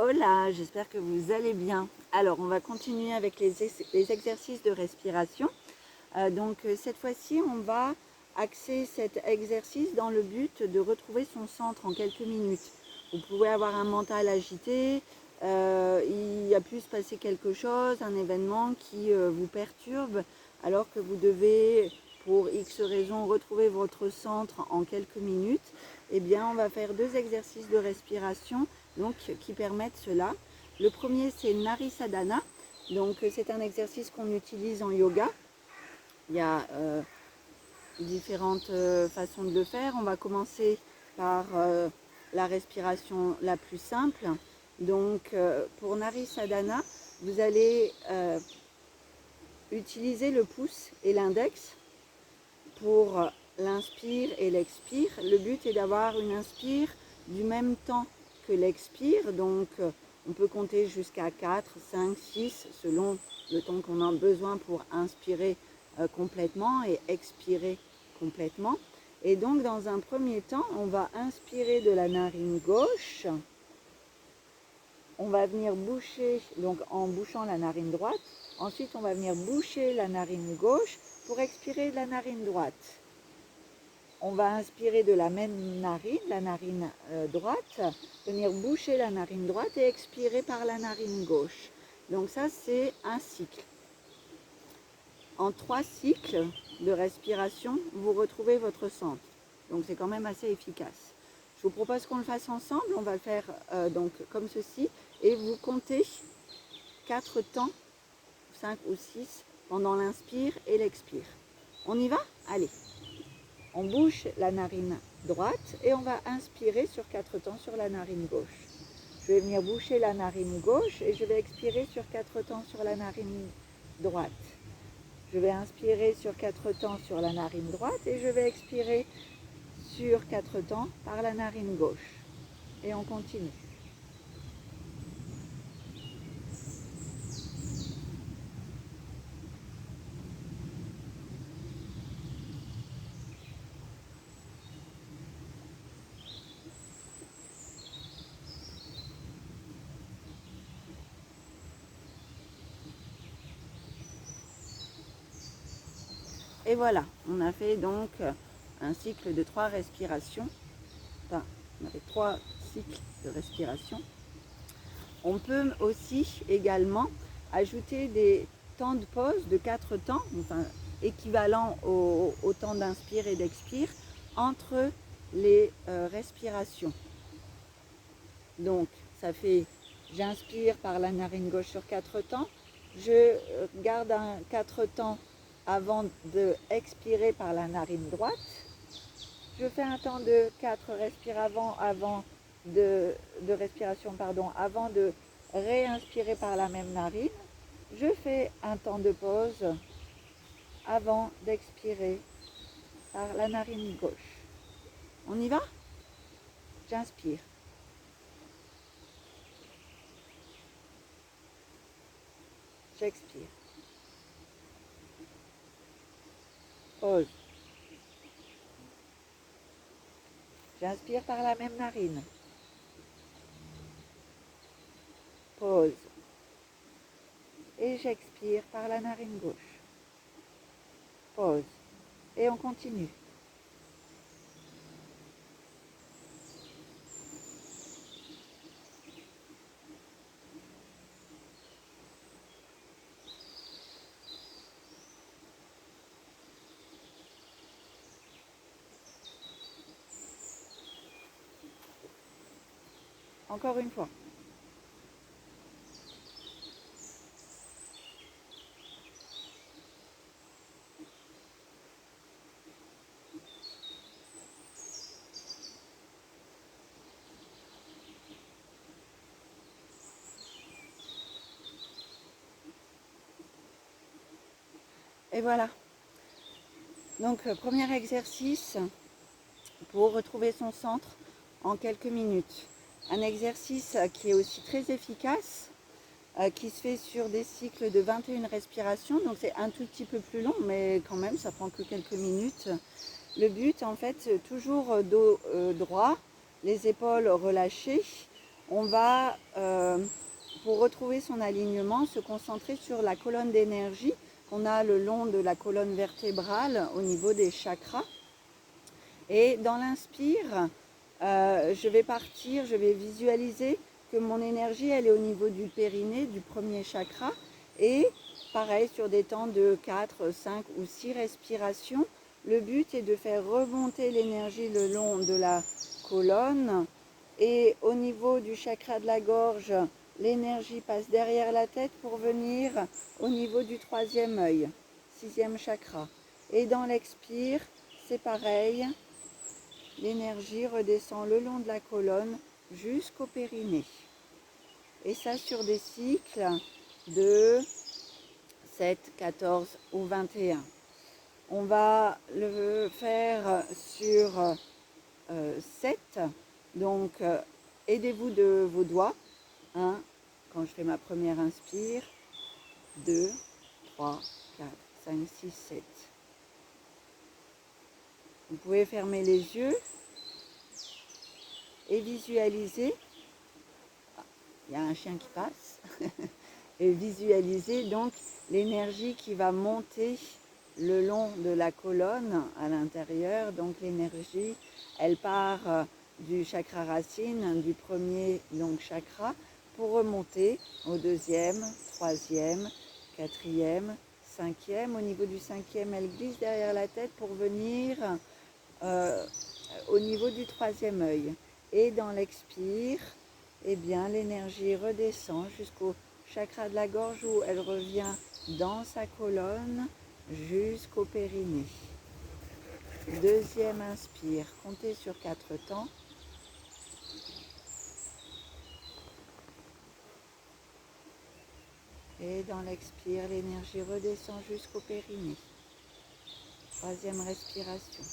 Hola, j'espère que vous allez bien. Alors, on va continuer avec les exercices de respiration. Cette fois-ci, on va axer cet exercice dans le but de retrouver son centre en quelques minutes. Vous pouvez avoir un mental agité, il a pu se passer quelque chose, un événement qui vous perturbe, alors que vous devez, pour X raisons, retrouver votre centre en quelques minutes. Eh bien, on va faire deux exercices de respiration qui permettent cela. Le premier, c'est Narisadhana. C'est un exercice qu'on utilise en yoga. Il y a différentes façons de le faire. On va commencer par la respiration la plus simple. Pour Narisadhana, vous allez utiliser le pouce et l'index pour l'inspire et l'expire. Le but est d'avoir une inspire du même temps que l'expire. On peut compter jusqu'à 4, 5, 6 selon le temps qu'on a besoin pour inspirer complètement et expirer complètement. Et donc, dans un premier temps, on va inspirer de la narine gauche. On va venir boucher, donc en bouchant la narine droite. Ensuite, on va venir boucher la narine gauche pour expirer de la narine droite. On va inspirer de la même narine, la narine droite, venir boucher la narine droite et expirer par la narine gauche. Donc ça, c'est un cycle. En 3 cycles de respiration, vous retrouvez votre centre. Donc c'est quand même assez efficace. Je vous propose qu'on le fasse ensemble. On va le faire comme ceci. Et vous comptez 4 temps, 5 ou 6, pendant l'inspire et l'expire. On y va? Allez. On bouche la narine droite et on va inspirer sur 4 temps sur la narine gauche. Je vais venir boucher la narine gauche et je vais expirer sur 4 temps sur la narine droite. Je vais inspirer sur 4 temps sur la narine droite et je vais expirer sur 4 temps par la narine gauche. Et on continue. Et voilà, on a fait donc un cycle de 3 respirations. Enfin, on a fait 3 cycles de respiration. On peut aussi également ajouter des temps de pause de 4 temps, enfin équivalent au temps d'inspire et d'expire, entre les respirations. Donc, ça fait, j'inspire par la narine gauche sur 4 temps, je garde 4 temps avant de expirer par la narine droite. Je fais un temps de 4 respirations avant de réinspirer par la même narine. Je fais un temps de pause avant d'expirer par la narine gauche. On y va? J'inspire. J'expire. Pause. J'inspire par la même narine. Pause. Et j'expire par la narine gauche. Pause. Et on continue. Encore une fois. Et voilà. Donc, premier exercice pour retrouver son centre en quelques minutes. Un exercice qui est aussi très efficace, qui se fait sur des cycles de 21 respirations. Donc, c'est un tout petit peu plus long, mais quand même, ça prend que quelques minutes. Le but, en fait, toujours dos droit, les épaules relâchées, On va, pour retrouver son alignement, se concentrer sur la colonne d'énergie qu'on a le long de la colonne vertébrale au niveau des chakras. Et dans l'inspire, je vais visualiser que mon énergie, elle est au niveau du périnée, du premier chakra. Et pareil, sur des temps de 4, 5 ou 6 respirations, le but est de faire remonter l'énergie le long de la colonne. Et au niveau du chakra de la gorge, l'énergie passe derrière la tête pour venir au niveau du troisième œil, sixième chakra. Et dans l'expire, c'est pareil. L'énergie redescend le long de la colonne jusqu'au périnée. Et ça sur des cycles de 7, 14 ou 21. On va le faire sur 7. Donc, aidez-vous de vos doigts. 1, quand je fais ma première inspire. 2, 3, 4, 5, 6, 7. Vous pouvez fermer les yeux et visualiser. Il y a un chien qui passe. Et visualiser donc l'énergie qui va monter le long de la colonne à l'intérieur. Donc l'énergie, elle part du chakra racine, du premier donc chakra, pour remonter au deuxième, troisième, quatrième, cinquième. Au niveau du cinquième, elle glisse derrière la tête pour venir au niveau du troisième œil. Et dans l'expire, eh bien l'énergie redescend jusqu'au chakra de la gorge où elle revient dans sa colonne jusqu'au périnée. Deuxième inspire, comptez sur 4 temps. Et dans l'expire, l'énergie redescend jusqu'au périnée. Troisième respiration.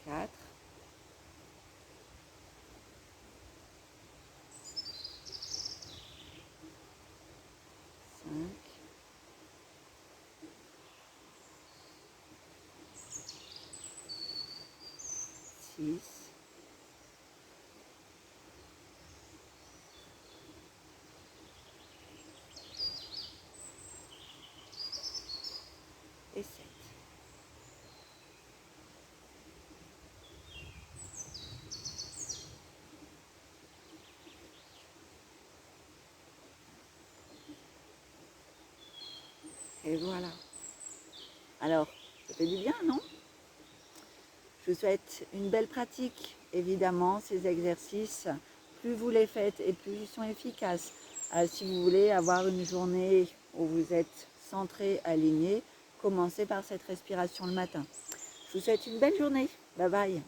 4. 5. 6. 7. Et voilà. Alors, ça fait du bien, non? Je vous souhaite une belle pratique. Évidemment, ces exercices, plus vous les faites et plus ils sont efficaces. Si vous voulez avoir une journée où vous êtes centré, aligné, commencez par cette respiration le matin. Je vous souhaite une belle journée. Bye bye.